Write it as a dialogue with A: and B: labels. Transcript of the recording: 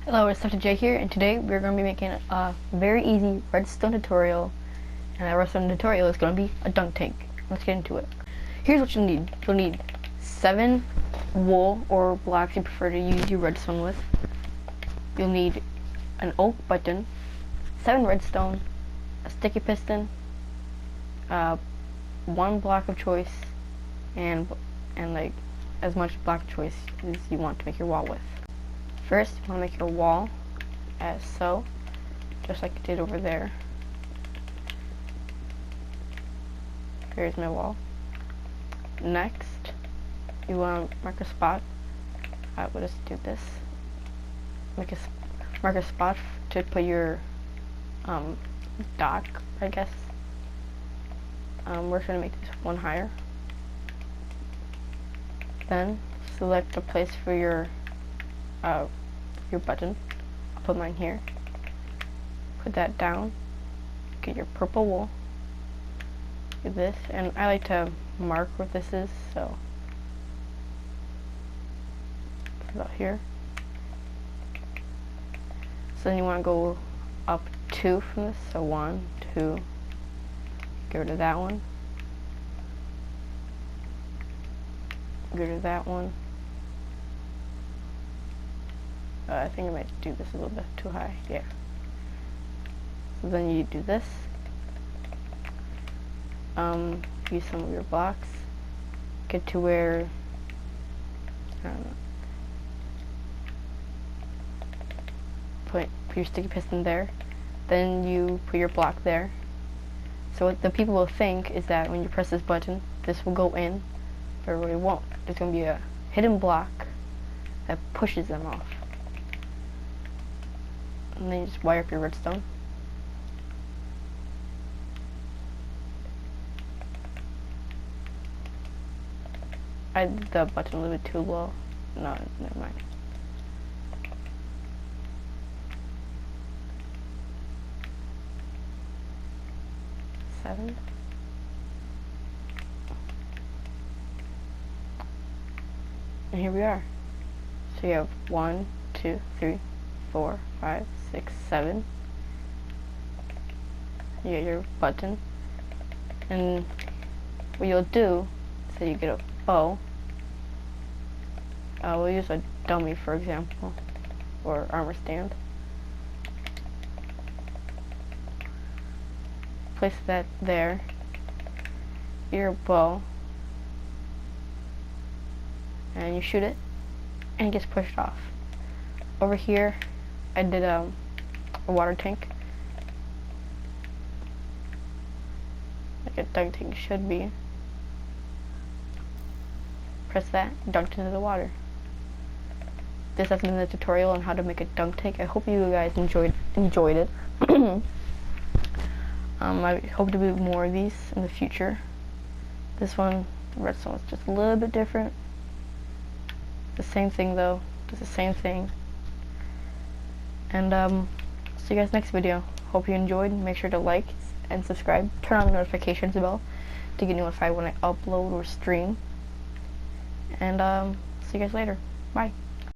A: Hello, it's Dr. J here, and today we're going to be making a very easy redstone tutorial. And that redstone tutorial is going to be a dunk tank. Let's get into it. Here's what you'll need. You'll need 7 wool or blocks you prefer to use your redstone with. You'll need an oak button, 7 redstone, a sticky piston, 1 block of choice, and like as much block of choice as you want to make your wall with. First, you want to make your wall as so, just like I did over there. Here's my wall. Next, you want to mark a spot. I will just do this. Mark a spot to put your dock, I guess. We're going to make this 1 higher. Then select a place for your button. I'll put mine here. Put that down. Get your purple wool. Do this, and I like to mark what this is, so put it out here. So then you want to go up 2 from this, so 1, 2. Get rid of that one. Get rid of that one. I think I might do this a little bit too high. Yeah. So then you do this. Use some of your blocks. Get to where, I don't know. Put your sticky piston there. Then you put your block there. So what the people will think is that when you press this button, this will go in, but it really won't. There's going to be a hidden block that pushes them off. And then you just wire up your redstone. I did the button a little bit too low. No, never mind. Seven. And here we are. So you have 1, 2, 3, 4, 5, 6, 7. You get your button, and what you'll do is that you get a bow. We'll use a dummy, for example, or armor stand. Place that there. Your bow, and you shoot it, and it gets pushed off. Over here, I did a water tank, like a dunk tank should be. Press that, dunked into the water. This has been the tutorial on how to make a dunk tank. I hope you guys enjoyed it. I hope to do more of these in the future. This one, the redstone, is just a little bit different. The same thing though, does the same thing. And see you guys next video. Hope you enjoyed. Make sure to like and subscribe. Turn on the notifications bell to get notified when I upload or stream. And see you guys later. Bye.